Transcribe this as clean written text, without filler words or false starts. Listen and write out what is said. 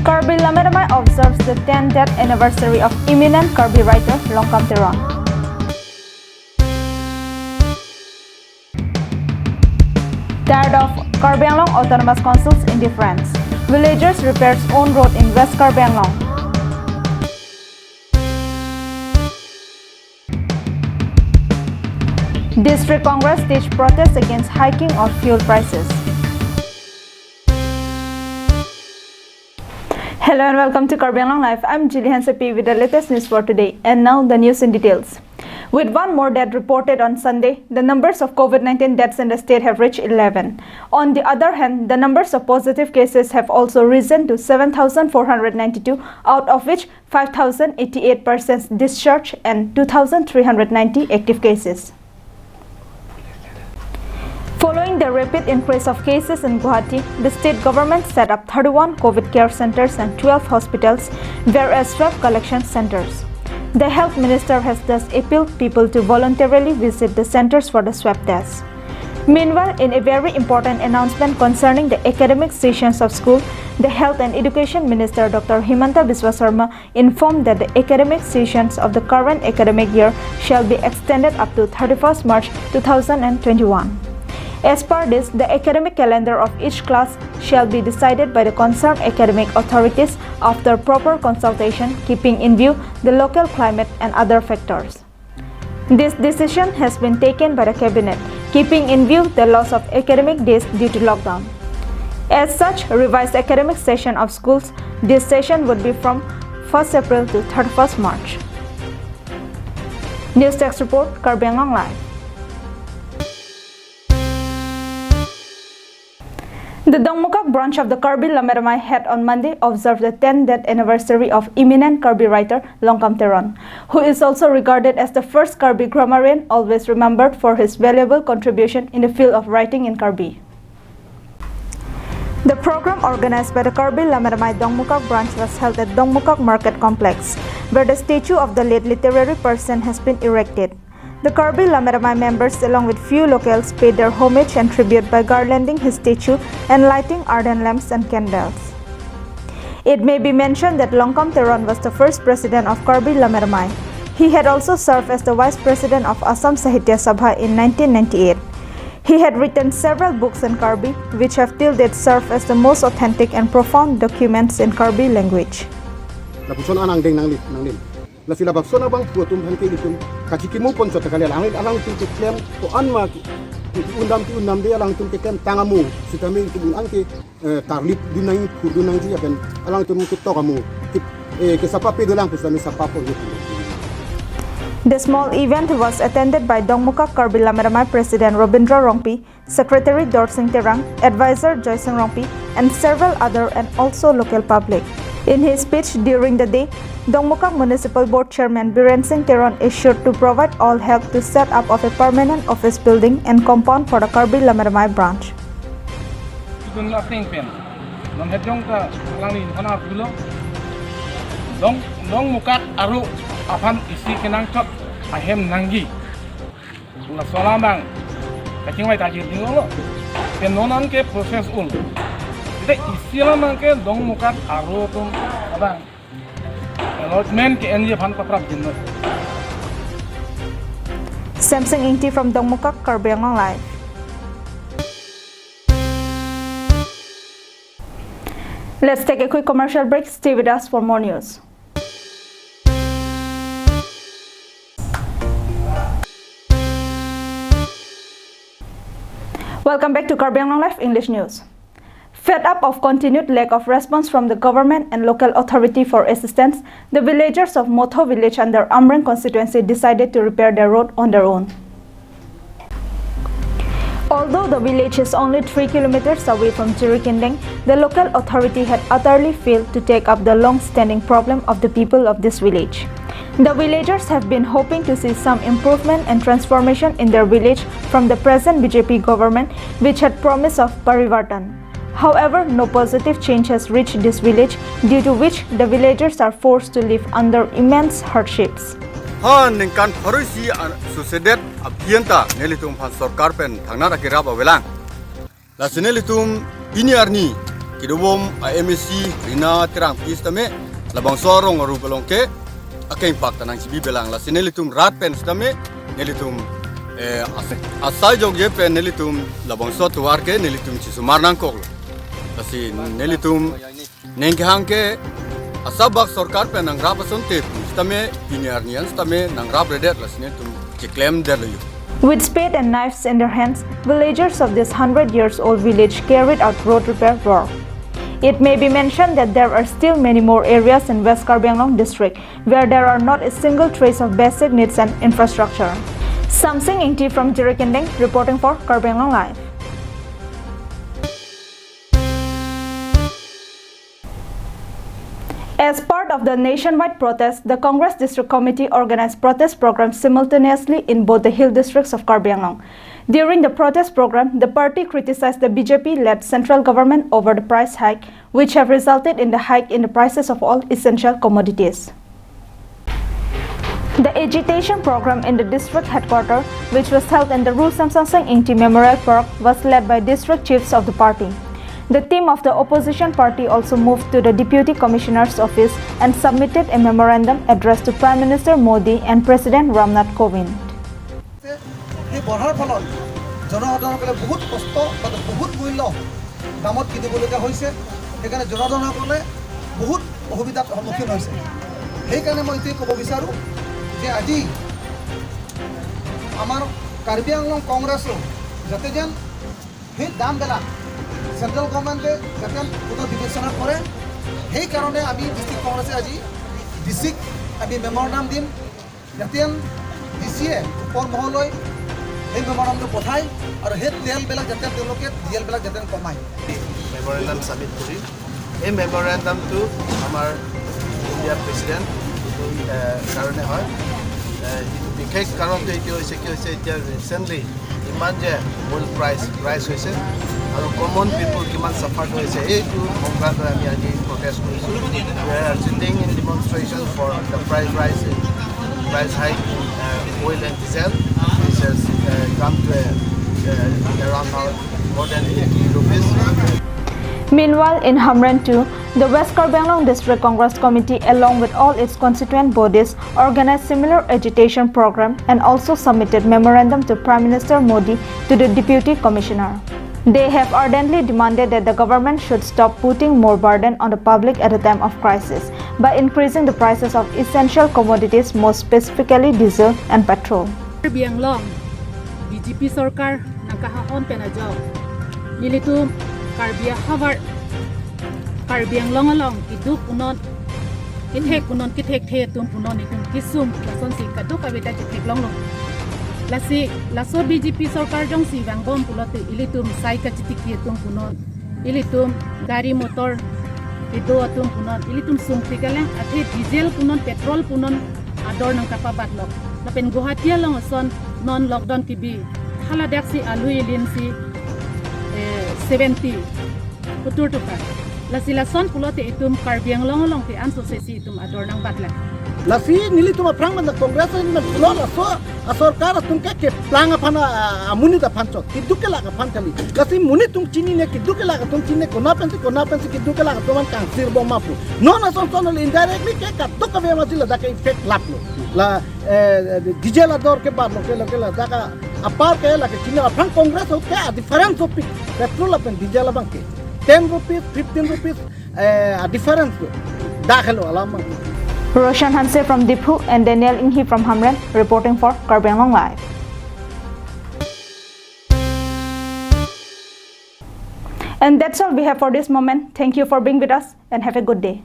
Karbi Lameramai observes the 10th anniversary of eminent Karbi writer Longkam Teron. Tired of Karbi Anglong Autonomous Council's indifference, villagers repairs own road in West Karbi Anglong. District Congress staged protests against hiking of fuel prices. Hello and welcome to Karbi Anglong Live. I'm Jillian Sepi with the latest news for today. And now the news in details. With one more death reported on Sunday, the numbers of COVID-19 deaths in the state have reached 11. On the other hand, the numbers of positive cases have also risen to 7,492, out of which 5,088 persons discharged and 2,390 active cases. Following the rapid increase of cases in Guwahati, the state government set up 31 COVID care centers and 12 hospitals, whereas 12 collection centers. The health minister has thus appealed people to voluntarily visit the centers for the swab tests. Meanwhile, in a very important announcement concerning the academic sessions of school, the Health and Education Minister Dr. Himanta Biswa Sarma informed that the academic sessions of the current academic year shall be extended up to 31st March 2021. As per this, the academic calendar of each class shall be decided by the concerned academic authorities after proper consultation, keeping in view the local climate and other factors. This decision has been taken by the Cabinet, keeping in view the loss of academic days due to lockdown. As such, revised academic session of schools, this session would be from 1st April to 31st March. News Text Report, Karbi Anglong Live. The Dongmukak branch of the Karbi Lameramai had on Monday observed the 10th anniversary of eminent Karbi writer Longkam Teron, who is also regarded as the first Karbi grammarian, always remembered for his valuable contribution in the field of writing in Karbi. The program organized by the Karbi Lameramai Dongmukak branch was held at Dongmukak Market Complex, where the statue of the late literary person has been erected. The Karbi Lameramai members, along with few locals, paid their homage and tribute by garlanding his statue and lighting ardent lamps and candles. It may be mentioned that Longkam Teron was the first president of Karbi Lameramai. He had also served as the vice president of Assam Sahitya Sabha in 1998. He had written several books in Karbi, which have till date served as the most authentic and profound documents in Karbi language. La sila bakso na bang putum hanti ditum kakikimu pon sa takali alang tum klem to anma undam dia alang tum klem tangamu sitami tum angki tarlip dunang kurdunang dia ben alang tum to kamu ke sapapi dulang pusami sapapo gitu. The small event was attended by Dongmukak Karbi Lameramai President Robindra Rongpi, Secretary Dorsing Terang, Advisor Joysing Rongpi, and several other and also local public. In his speech during the day, Dongmukak Municipal Board Chairman Biren Singh Teron assured to provide all help to set up of a permanent office building and compound for the Karbi Lameramai branch. Dongmukak aru apan isi kenang cot ahem nanggi. La solamang kacing mai tajir tinggal lo. Penonan ke proses ul. Jadi istilah nangke Dongmukak aru tum abang. Allotment ke enje pan paprap jinno. Samsung Ingti from Dongmukak, Karbi Anglong Live. Let's take a quick commercial break. Stay with us for more news. Welcome back to Karbi Anglong Live English News. Fed up of continued lack of response from the government and local authority for assistance, the villagers of Motho village under Amrang constituency decided to repair their road on their own. Although the village is only 3 kilometers away from Jirikindeng, the local authority had utterly failed to take up the long-standing problem of the people of this village. The villagers have been hoping to see some improvement and transformation in their village from the present BJP government, which had promise of Parivartan. However, no positive change has reached this village, due to which the villagers are forced to live under immense hardships. Han ningkan pharusi susedet abhianta nelitum phan sarkar pen thangna rakirab awelang la sinelitum biniarni kidubom MSC rina terang pis tame labang sorong aru balong ke akeng pak tanang sibi belang la sinelitum rat pen tame nelitum asai jogje pen nelitum labang so tuar ke nelitum chisumar nangkol lasi nelitum nenghang ke asabak sarkar pen nang rapason te tame piniarnian tame nang rap redet la sinelitum chiklem derlu. With spade and knives in their hands, villagers of this 100-year-old village carried out road repair work. It may be mentioned that there are still many more areas in West Karbi Anglong district where there are not a single trace of basic needs and infrastructure. Samsing Ingti from Jirikinding reporting for Karbi Anglong Live. As part of the nationwide protest, the Congress District Committee organized protest programs simultaneously in both the hill districts of Karbi Anglong. During the protest program, the party criticized the BJP-led central government over the price hike, which have resulted in the hike in the prices of all essential commodities. The agitation program in the district headquarters, which was held in the Ru Samsung Ingti Memorial Park, was led by district chiefs of the party. The team of the opposition party also moved to the Deputy Commissioner's office and submitted a memorandum addressed to Prime Minister Modi and President Ramnath Kovind. জনসাধাৰণসকলে বহুত কষ্ট বহুত মূল্য দামত কিনিবলগীয়া হৈছে সেইকাৰণে জনসাধাৰণসকলে বহুত অসুবিধাৰ সন্মুখীন হৈছে সেইকাৰণে মই এইটোৱে ক'ব বিচাৰোঁ যে আজি আমাৰ কাৰ্বি আংলং কংগ্ৰেছৰ যাতে যেন সেই দামবিলাক সেন্ট্রাল গভর্নমেন্টে যাতে কোনো বিবেচনা করে সেই কারণে আমি ডিস্ট্রিক্ট কংগ্রেসে আজি ডিসিক আমি মেমোরান্ডাম দিম যাতে ডিসিয়ে উপর মহলয় এই মেমোরান্ডামটো পঠায় আর সেই তেলবিলাক যাতে তেওঁলোকে ডিজেলবিলাক যাতে কমায় মেমোরেন্ডাম সাবমিট করি এই মেমোরেন্ডামটো আমার ইন্ডিয়ার প্রেসিডেন্ট কারণে হয় বিশেষ কাৰণটো এইটো হৈছে কি হৈছে এতিয়া ৰিচেণ্টলি ইমান যে মূল প্ৰাইচ হৈছে আৰু কমন পিপল কিমান চাফাৰ হৈছে এইটো সংক্ৰান্ত আমি আজি প্ৰটেষ্ট কৰিছোঁ we are sitting in demonstration for the price hike in oil and diesel which has come to around more than 80 rupees. Meanwhile, in Hamran too, the West Karbi Anglong District Congress Committee, along with all its constituent bodies, organized similar agitation program and also submitted memorandum to Prime Minister Modi to the Deputy Commissioner. They have ardently demanded that the government should stop putting more burden on the public at a time of crisis by increasing the prices of essential commodities, most specifically diesel and petrol. Karbi Anglong, BJP Sarkar nakahahon penajaw. Nilitu Karbi Anglong along iduk unon kithek the tum punon itum kisum lason si kaduk kabita kithek long laso BJP Sarkar jong si bangbom pulote ilitum sai ka chitiki tum punon ilitum gari motor ido atum punon ilitum sungti kaleng athe diesel punon petrol punon ador nang kapabat lok lapen Guwahati long son non lockdown tibi hala daksi alu ilin si 70 putur tukar lasilason pulote itum Karbi Anglong long ti anso sesi itum ador nang batla lasi nilitum aprang man kongres man pulo so asarkar tum ke planga phana amuni da phancho kidukela ka phanchali lasi muni tum chini ne kidukela ka tum chini kona pensi kidukela ka tum kan sir bo mapu non ason sonol indirectly ke ka to ka vema sila da ka effect laplo la diesel ador ke bad lo ke la da ka apar ke la ke chini aprang kongres ho ke difference of petrol apen diesel bang ke 10 rupees 15 rupees difference dakhelo alama. Roshan Hanse from Diphu and Daniel Inghi from Hamran reporting for Karbi Anglong Live. And that's all we have for this moment. Thank you for being with us and have a good day.